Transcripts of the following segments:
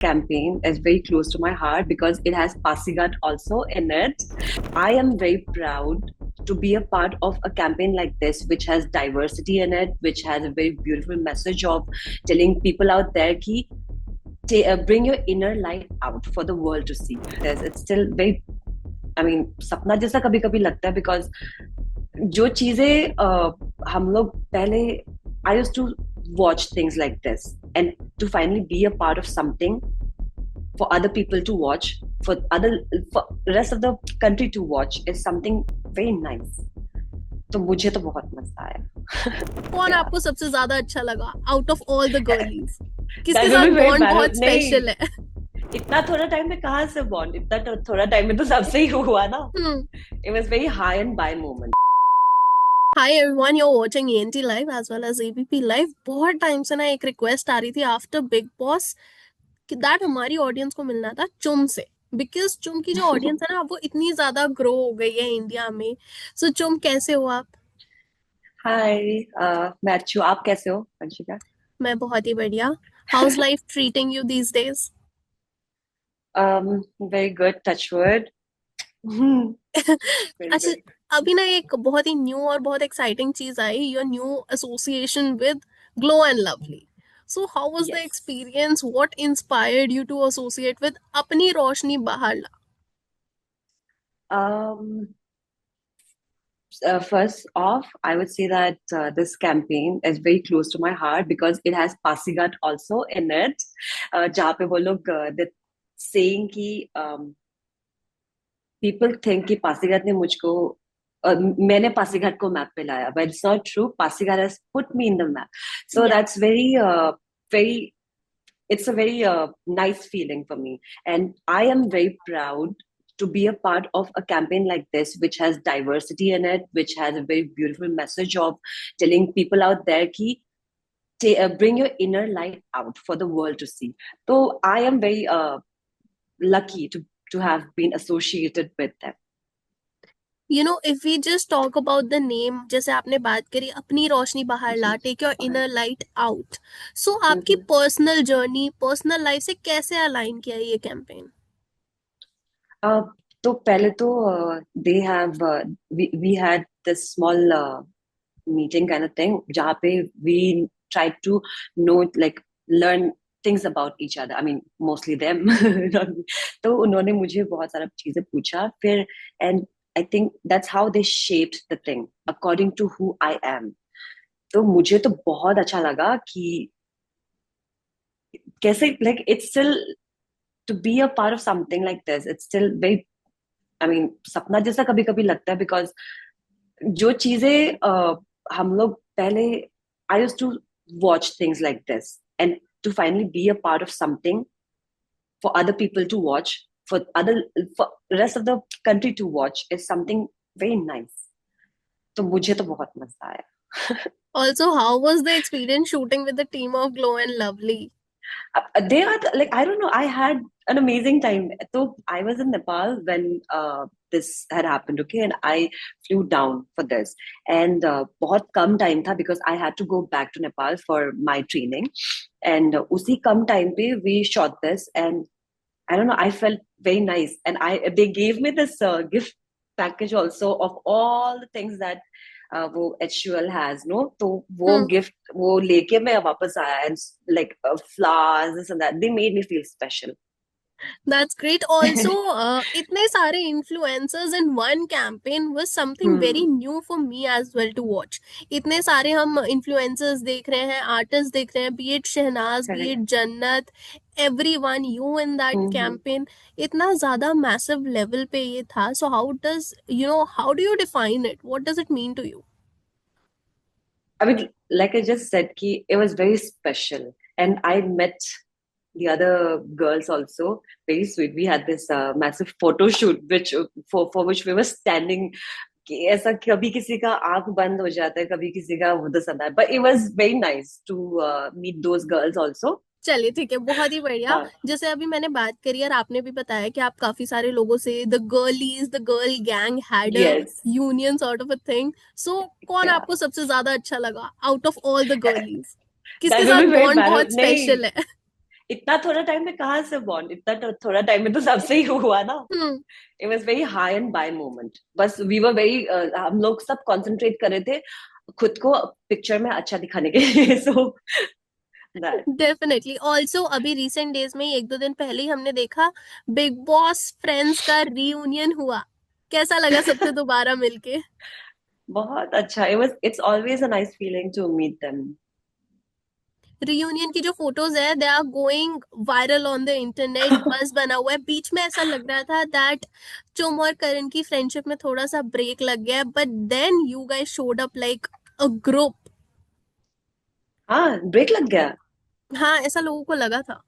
campaign is very close to my heart because it has Pasigat also in it. I am very proud to be a part of a campaign like this, which has diversity in it, which has a very beautiful message of telling people out there ki bring your inner light out for the world to see. It's still very, I mean, सपना जैसा कभी कभी लगता है because जो चीजें हम लोग पहले I used to watch things like this, and to finally be a part of something for other people to watch, for rest of the country to watch is something very nice. तो मुझे तो बहुत मजा आया. कौन Yeah. आपको सबसे ज्यादा अच्छा लगा out of all the girlies? That किसके will be साथ very बॉन्ड bad. बहुत नहीं, स्पेशल है? इतना थोड़ा टाइम में कहाँ से बॉन्ड, इतना थोड़ा टाइम में तो सबसे ही हुआ ना. It was very high and by moment. Hi everyone, you are watching ANT live as well as ABP live. बहुत टाइम से ना एक रिक्वेस्ट आ रही थी आफ्टर बिग बॉस कि दैट हमारी ऑडियंस को मिलना था चुम से, बिकॉज चुम की जो ऑडियंस है ना वो इतनी ज्यादा ग्रो हो गई है इंडिया में. सो चुम, कैसे हो आप? हाय, मैं अच्छी हूँ. आप कैसे हो अंशिका? मैं बहुत ही बढ़िया. House life treating you these days? Very good, touch wood. Very अच्छा, good. अभी ना एक बहुत ही न्यू और बहुत एक्साइटिंग चीज आई, your new association with Glow and Lovely. So how was the Yes. Experience? What inspired you to associate with अपनी रोशनी बाहर? Um, First off, I would say that this campaign is very close to my heart because it has Pasigat also in it. जहाँ पे वो लोग the saying कि people think कि पासीघाट ने मुझको मैंने पासीघाट को मैप पे लाया, but it's not true. Pasigat has put me in the map. So या. that's very, it's a very nice feeling for me. And I am very proud to be a part of a campaign like this, which has diversity in it, which has a very beautiful message of telling people out there ki bring your inner light out for the world to see. So I am very lucky to have been associated with them. You know, if we just talk about the name, जैसे आपने बात करी अपनी रोशनी बाहर ला, take your inner light out. So आपकी Mhm. Personal journey, personal life से कैसे अलाइन किया ये कैंपेन? Uh, तो पहले तो they have we had this small meeting kind of thing जहाँ पे we tried to know, like, learn things about each other. I mean, mostly them. Not me. तो उन्होंने मुझे बहुत सारा चीजें पूछा फिर, and I think that's how they shaped the thing according to who I am. तो मुझे तो बहुत अच्छा लगा कि कैसे, like, it's still to be a part of something like this. It's still very, I mean, सपना जैसा कभी कभी लगता है because जो चीजें हम लोग पहले I used to watch things like this, and to finally be a part of something for other people to watch, for rest of the country to watch is something very nice. तो मुझे तो बहुत मजा आया. Also, how was the experience shooting with the team of Glow and Lovely? They are like, I don't know, I had an amazing time. So I was in Nepal when this had happened, okay, and I flew down for this, and बहुत कम time था because I had to go back to Nepal for my training, and उसी कम time पे we shot this, and I don't know, I felt very nice, and I they gave me this gift package also of all the things that वो HUL has, no, तो वो Hmm. Gift वो लेके मैं वापस आया, and like flowers, this and that, they made me feel special. That's great. Also, itne sare influencers in one campaign was something very Hmm. new for me as well to watch. इतने सारे हम influencers देख रहे हैं, artists देख रहे हैं, be it Shehnaaz, be Correct. it जन्नत, everyone, you in that Hmm. campaign. इतना ज़्यादा massive level पे ये था. So how does, you know, how do you define it? What does it mean to you? I mean, like I just said, ki it was very special, and I met the other girls also. Very sweet. We had this massive photo shoot, which for which we were standing. कि ऐसा कभी किसी का आंख बंद हो जाता है, कभी किसी का वो तो समय, but it was very nice to meet those girls also. चलिए ठीक है, बहुत ही बढ़िया. हाँ. जैसे अभी मैंने बात करी और आपने भी बताया कि आप काफी सारे लोगों से the girlies, the girl gang had a Yes. Union sort of a thing. So कौन Yeah. आपको सबसे ज्यादा अच्छा लगा out of all the girlies? That किसके will be साथ very बॉन्ड bad. बहुत नहीं, स्पेशल है? इतना थोड़ा टाइम में कहाँ से बॉन्ड, इतना थोड़ा टाइम में तो सबसे ही हुआ ना. Hmm. It was very high and by moment. बस वी वर वेरी, हम लोग सब कॉन्सेंट्रेट कर रहे थे खुद को पिक्चर में अच्छा दिखाने के लिए. So that. डेफिनेटली. ऑल्सो अभी रिसेंट डेज में ही, एक दो दिन पहले ही हमने देखा बिग बॉस फ्रेंड्स का रीयूनियन हुआ. कैसा लगा सबसे दोबारा मिलके? बहुत अच्छा. It's always a nice feeling to meet them. Reunion की जो फोटोज है they are going viral on the internet. बस बना हुआ है. बीच में ऐसा लग रहा था दैट चुम और करण की फ्रेंडशिप में थोड़ा सा ब्रेक लग गया, but then you guys showed up like a group. हाँ, ब्रेक लग गया. हाँ, ऐसा लोगों को लगा था.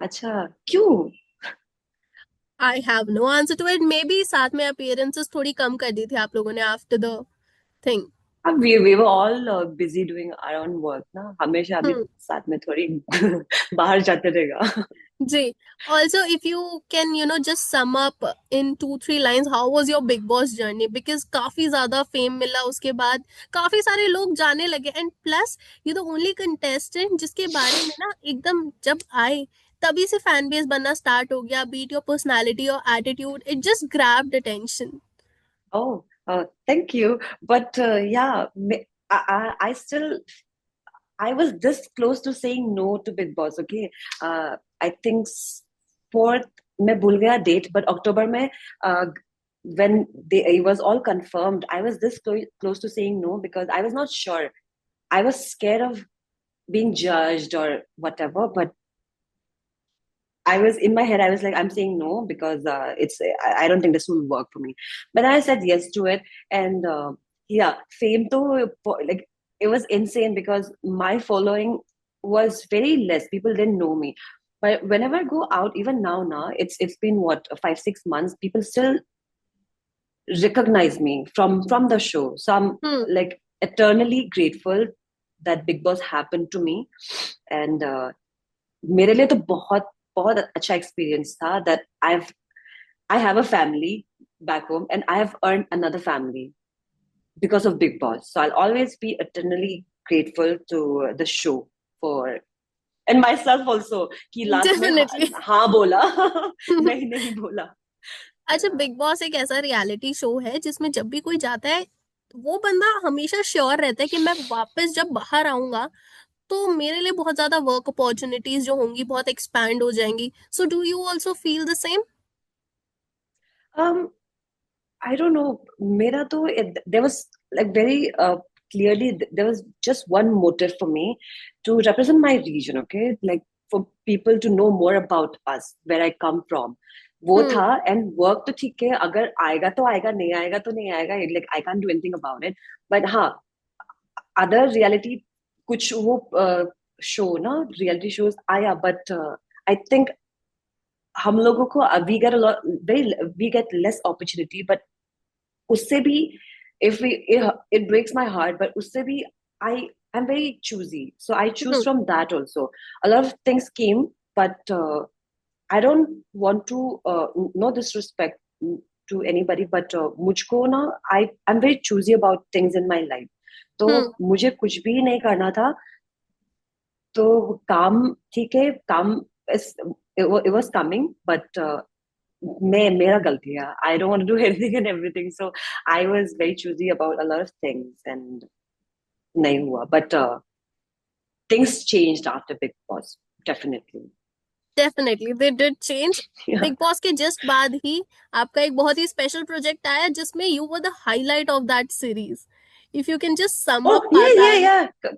अच्छा, क्यों? I have no answer to it. Maybe साथ में अपीयरेंसेस थोड़ी कम कर दी थी आप लोगों ने आफ्टर द थिंग. अब we were all busy doing our own work ना, हमेशा अभी हम्म. साथ में थोड़ी बाहर जाते रहेगा. जी. Also, if you can, just sum up in 2-3 lines, how was your Big Boss journey? Because काफी ज्यादा फेम मिला उसके बाद, काफी सारे लोग जाने लगे, and plus you the only contestant जिसके बारे में ना एकदम जब आए तभी से फैन बेस बनना स्टार्ट हो गया. बीट योर पर्सनालिटी और attitude, it just grabbed attention. Oh, thank you. But yeah, I still, I was this close to saying no to Big Boss. Okay, I think fourth, मैं भूल गया date, but October में, when it was all confirmed, I was this close to saying no because I was not sure. I was scared of being judged or whatever, but I was in my head, I was like, I'm saying no because I don't think this will work for me. But then I said yes to it. And yeah, fame to like, it was insane because my following was very less. People didn't know me. But whenever I go out, even now, it's been what, 5-6 months, people still recognize me from the show. So I'm Hmm. like eternally grateful that Big Boss happened to me. And मेरे लिए तो बहुत बहुत अच्छा experience था that I have a family back home and I have earned another family because of Big Boss. So I'll always be eternally grateful to the show for and myself also कि last में definitely. हाँ बोला. नहीं नहीं बोला. अच्छा, big boss एक ऐसा रियलिटी शो है जिसमें जब भी कोई जाता है वो बंदा हमेशा श्योर रहता है कि मैं वापस जब बाहर आऊंगा तो मेरे लिए बहुत ज्यादा वर्क अपॉर्चुनिटीज जो होंगी बहुत एक्सपैंड हो जाएंगी. So do you also feel the same? um I don't know. Mera to there was like very clearly there was just one motive for me to represent my region. Okay, like for people to know more about us, where I come from. वो हम्म. था and work तो ठीक है, अगर आएगा तो आएगा, नहीं आएगा तो नहीं आएगा. Like I can't do anything about it. But हाँ, other reality कुछ वो शो ना reality shows आया, but I think हम लोगों को we get a lot very we get less opportunity, but उससे भी if we it breaks my heart, but उससे भी I'm very choosy, so I choose hmm. from that also. A lot of things came, but I don't want to no disrespect to anybody, but मुझको ना I'm very choosy about things in my life. तो हम्म. मुझे कुछ भी नहीं करना था. तो काम ठीक है, काम is it was coming, but मैं मेरा गलती है. I don't want to do anything and everything, so I was very choosy about a lot of things and नहीं हुआ. But things changed after Big Boss, definitely. Definitely they did change. Yeah. Big boss के just बाद ही आपका एक बहुत ही special project आया जिसमें you were the highlight of that series. If you can just sum up Oh yeah, yeah, Paatal.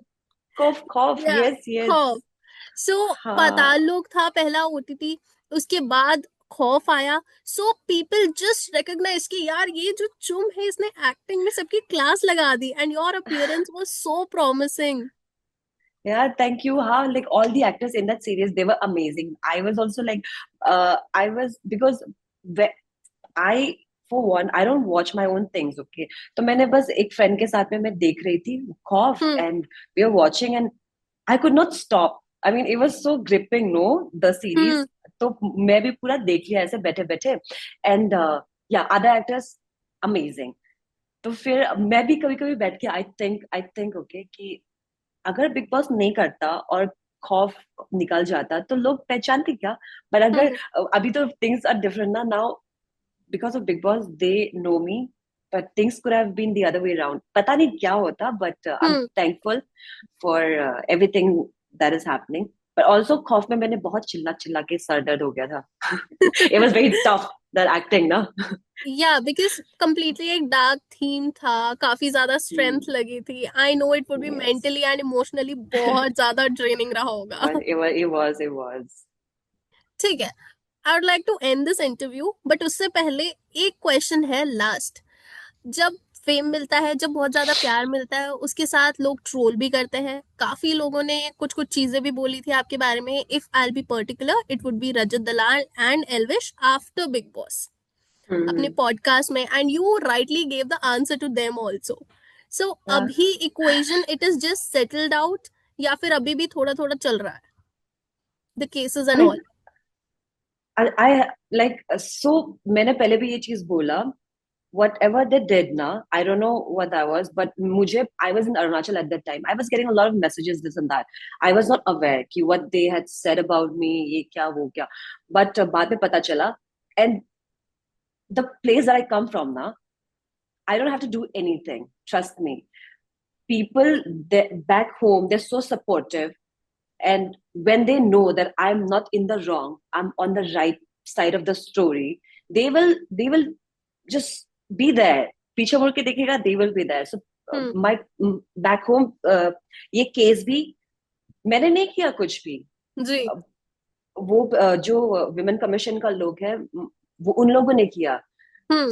yeah. Cough. Yeah. Yes, yes. So हाँ. पाताल लोक था पहला ओटीटी. उसके बाद खौफ आया. सो पीपल जस्ट रिकॉग्नाइज कि यार ये जो चुम है इसने एक्टिंग में सबकी क्लास लगा दी, and your appearance was so promising. Yeah, thank you. How like all the actors in that series, they were amazing. I was also like, I was because I for one, I don't watch my own things. Okay, तो मैंने बस एक friend के साथ में मैं देख रही थी खौफ, हम्म. and we were watching, and I could not stop. I mean, it was so gripping, no, the series. हम्म. तो मैं भी पूरा देख लिया ऐसे बैठे बैठे, and yeah, other actors amazing. तो फिर मैं भी कभी कभी बैठ के I think okay कि अगर बिग बॉस नहीं करता और खौफ निकल जाता तो लोग पहचानते क्या. पर अगर अभी तो things are different ना now because of Big Boss they know me, but things could have been the other way around. पता नहीं क्या होता, but I'm thankful for everything that is happening. But also खौफ में मैंने बहुत चिल्ला चिल्ला के सर दर्द हो गया था. It was very tough that acting ना. या बिकॉज कम्प्लीटली एक डार्क थीम था, काफी ज्यादा स्ट्रेंथ लगी थी. I know it would B Yes. Mentally and emotionally बहुत ज्यादा ड्रेनिंग रहा होगा. But it was. ठीक है, I would like to end this interview, but उससे पहले एक क्वेश्चन है लास्ट. जब फेम मिलता है, जब बहुत ज्यादा प्यार मिलता है, उसके साथ लोग ट्रोल भी करते हैं. काफी लोगों ने कुछ कुछ चीजें भी बोली थी आपके बारे में. If I be particular, it would be Rajat Dalal and Elvish after Bigg Boss अपने पॉडकास्ट में, and you rightly gave the answer to them also. So अभी equation it is just settled out, या फिर अभी भी थोड़ा थोड़ा चल रहा है, the cases and all? I like so मैंने पहले भी ये चीज बोला. Whatever they did ना, I don't know what that was, but मुझे I was in Arunachal at that time. I was getting a lot of messages, this and that. I was not aware कि what they had said about me, ये क्या वो क्या. But बाद में पता चला. And the place that I come from ना, I don't have to do anything. Trust me. People back home, they're so supportive. And when they know that I'm not in the wrong, I'm on the right side of the story, they will just be there. पीछे मुड़ के देखेगा, they will be there. So my back home, ये case भी मैंने नहीं किया कुछ भी जी. वो जो विमेन कमीशन का लोग है वो उन लोगों ने किया.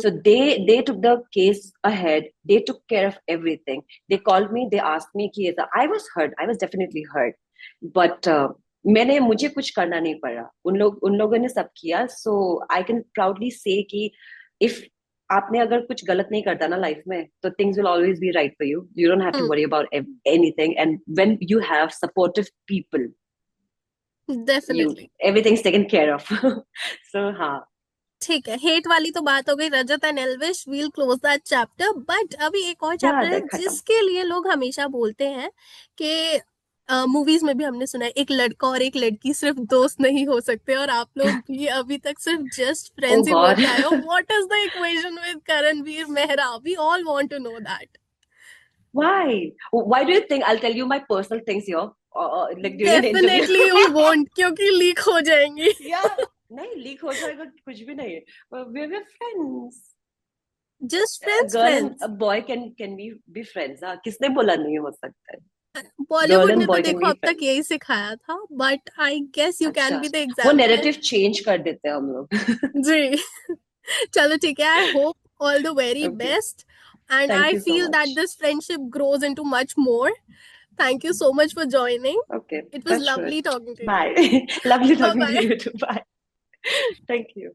So they took the case ahead. They took care of everything. They called me. They asked me कि I was hurt. I was definitely hurt. But मुझे कुछ करना नहीं पड़ा. उन लोगों ने सब किया. So I can proudly say कि if आपने अगर कुछ गलत नहीं करता ना लाइफ में, तो things will always be right for you. You don't have to worry about anything. And when you have supportive people, definitely everything's taken care of. So हाँ. ठीक है, हेट वाली तो बात हो गई. Rajat and Elvish, we'll close that chapter. But अभी एक और चैप्टर है जिसके लिए लोग हमेशा बोलते हैं कि मूवीज में भी हमने सुना है, एक लड़का और एक लड़की सिर्फ दोस्त नहीं हो सकते, और आप लोग भी अभी तक सिर्फ जस्ट फ्रेंड्स ही बोल रहे हो. What is the equation with Karanveer Mehra? We all want to know that. Why do you think? I'll tell you my personal things here. Like during Definitely you won't, क्योंकि लीक हो जाएंगी. Yeah. नहीं leak हो जाएगा, कुछ भी नहीं. We're friends. Just friends. Girl and a boy can be friends. हाँ, किसने बोला नहीं हो सकता है? बॉलीवुड ने तो देखो अब तक यही सिखाया था, but I guess you can be the example. वो नैरेटिव चेंज कर देते हैं हम लोग. जी. चलो ठीक है, I hope all the very best, and I feel that this friendship grows into much more. Thank you so much for joining. Okay. It was lovely talking to you. Bye. Lovely talking to you too. Bye. Thank you.